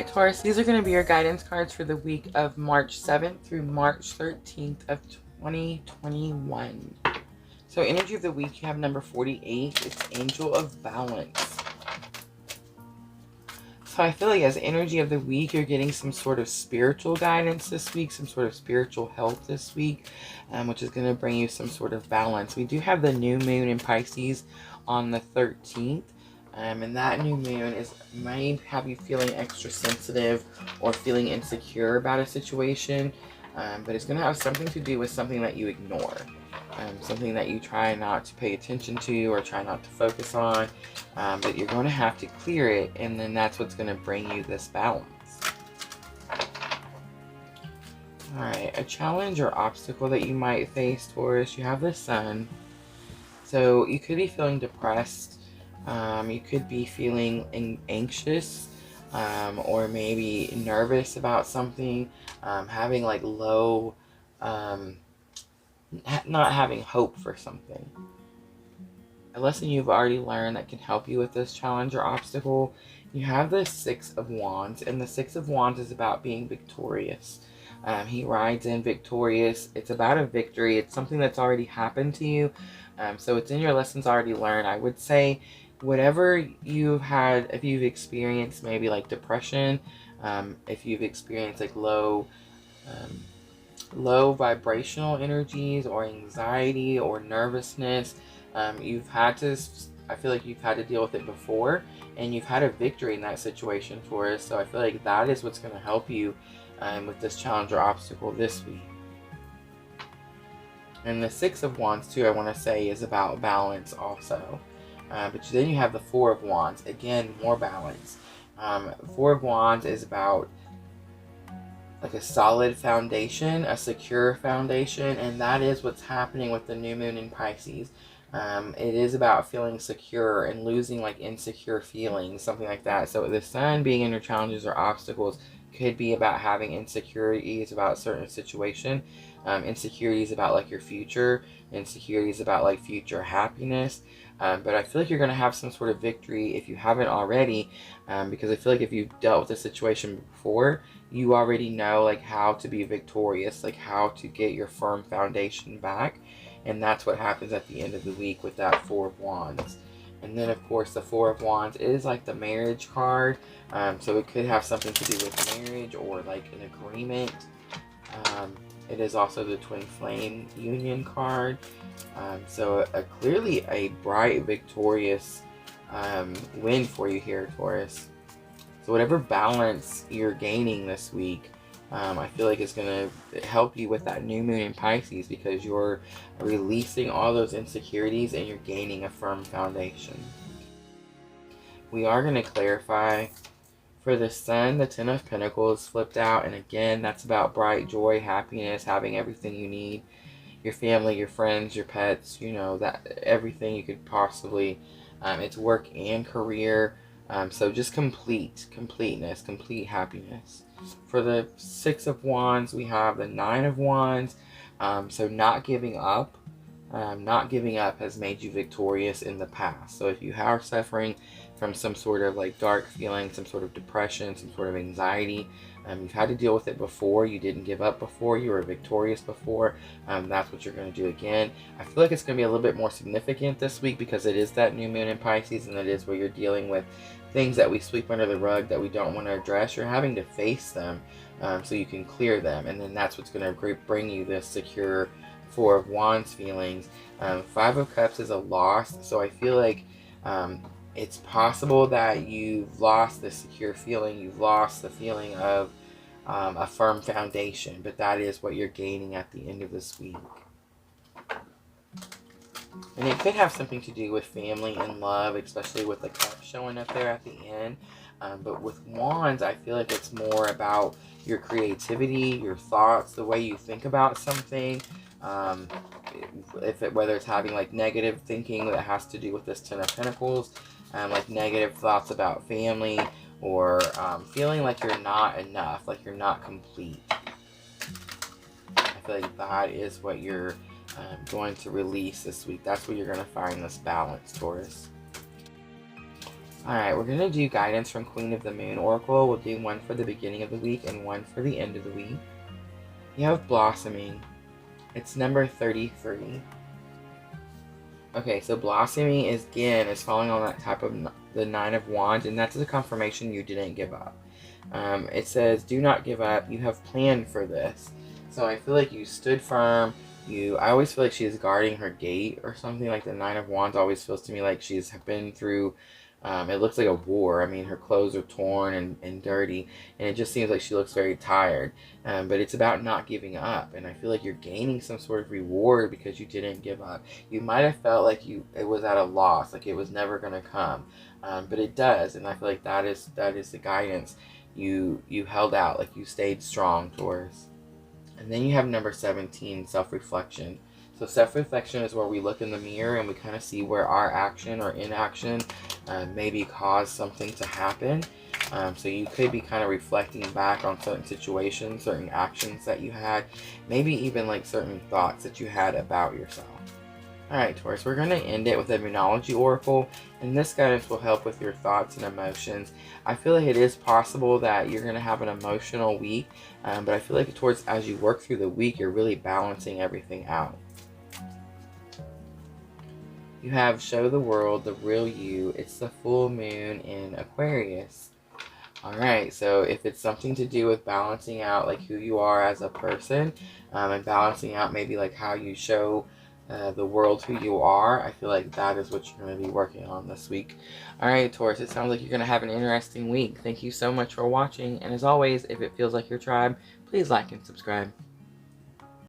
right, Taurus, these are going to be your guidance cards for the week of March 7th through March 13th of 2021. So energy of the week, you have number 48. It's Angel of Balance. So I feel like as energy of the week, you're getting some sort of spiritual guidance this week, some sort of spiritual help this week, which is going to bring you some sort of balance. We do have the new moon in Pisces on the 13th. And that new moon may have you feeling extra sensitive or feeling insecure about a situation. But it's going to have something to do with something that you ignore. Something that you try not to pay attention to or try not to focus on. But you're going to have to clear it, and then that's what's going to bring you this balance. Alright, a challenge or obstacle that you might face, Taurus. You have the Sun. So you could be feeling depressed. You could be feeling anxious, or maybe nervous about something, having like low, not having hope for something. A lesson you've already learned that can help you with this challenge or obstacle, you have the Six of Wands, and the Six of Wands is about being victorious. He rides in victorious. It's about a victory. It's something that's already happened to you. So it's in your lessons already learned. I would say whatever you've had, if you've experienced maybe like depression, if you've experienced like low vibrational energies or anxiety or nervousness, I feel like you've had to deal with it before, and you've had a victory in that situation for us. So I feel like that is what's going to help you with this challenge or obstacle this week. And the Six of Wands too, I want to say, is about balance also. But then you have the Four of Wands. Again, more balance. Four of Wands is about like a solid foundation, a secure foundation, and that is what's happening with the new moon in Pisces. It is about feeling secure and losing like insecure feelings, something like that. So the Sun being in your challenges or obstacles could be about having insecurities about a certain situation, insecurities about like your future, insecurities about like future happiness. But I feel like you're going to have some sort of victory if you haven't already, because I feel like if you've dealt with this situation before, you already know like how to be victorious, like how to get your firm foundation back. And that's what happens at the end of the week with that Four of Wands. And then, of course, the Four of Wands is like the marriage card. So it could have something to do with marriage or like an agreement. It is also the Twin Flame Union card. So clearly a bright, victorious win for you here, Taurus. So whatever balance you're gaining this week, I feel like it's going to help you with that new moon in Pisces, because you're releasing all those insecurities and you're gaining a firm foundation. We are going to clarify for the Sun, the Ten of Pentacles flipped out, and again, that's about bright joy, happiness, having everything you need, your family, your friends, your pets, you know, that everything you could possibly, it's work and career. So just completeness, complete happiness. For the Six of Wands, we have the Nine of Wands. So not giving up. Not giving up has made you victorious in the past. So if you are suffering from some sort of like dark feeling, some sort of depression, some sort of anxiety, you've had to deal with it before, you didn't give up before, you were victorious before, that's what you're going to do again. I feel like it's going to be a little bit more significant this week because it is that new moon in Pisces, and it is where you're dealing with things that we sweep under the rug that we don't want to address. You're having to face them so you can clear them, and then that's what's going to bring you this secure Four of Wands feelings. Five of Cups is a loss, so I feel like it's possible that you've lost the secure feeling, you've lost the feeling of a firm foundation, but that is what you're gaining at the end of this week. And it could have something to do with family and love, especially with the cup showing up there at the end. But with Wands, I feel like it's more about your creativity, your thoughts, the way you think about something. Whether it's having like negative thinking that has to do with this Ten of Pentacles, like negative thoughts about family, or feeling like you're not enough, like you're not complete. I feel like that is what you're going to release this week. That's where you're going to find this balance, Taurus. Alright, we're going to do guidance from Queen of the Moon Oracle. We'll do one for the beginning of the week and one for the end of the week. You have blossoming. It's number 33. Okay, so blossoming is falling on that type of the Nine of Wands, and that's a confirmation you didn't give up. It says, do not give up. You have planned for this. So I feel like you stood firm. I always feel like she's guarding her gate or something. Like the Nine of Wands always feels to me like she's been through, it looks like a war. I mean, her clothes are torn and dirty, and it just seems like she looks very tired. But it's about not giving up, and I feel like you're gaining some sort of reward because you didn't give up. You might have felt like it was at a loss, like it was never going to come, but it does, and I feel like that is the guidance. You held out, like you stayed strong, Taurus. And then you have number 17, self-reflection. So self-reflection is where we look in the mirror and we kind of see where our action or inaction maybe caused something to happen. So you could be kind of reflecting back on certain situations, certain actions that you had, maybe even like certain thoughts that you had about yourself. Alright, Taurus, we're going to end it with a Moonology Oracle, and this guidance will help with your thoughts and emotions. I feel like it is possible that you're going to have an emotional week, but I feel like as you work through the week, you're really balancing everything out. You have Show the World, the Real You. It's the full moon in Aquarius. Alright, so if it's something to do with balancing out like who you are as a person, and balancing out maybe like how you show the world who you are, I feel like that is what you're going to be working on this week. Alright, Taurus, it sounds like you're going to have an interesting week. Thank you so much for watching, and as always, if it feels like your tribe, please like and subscribe.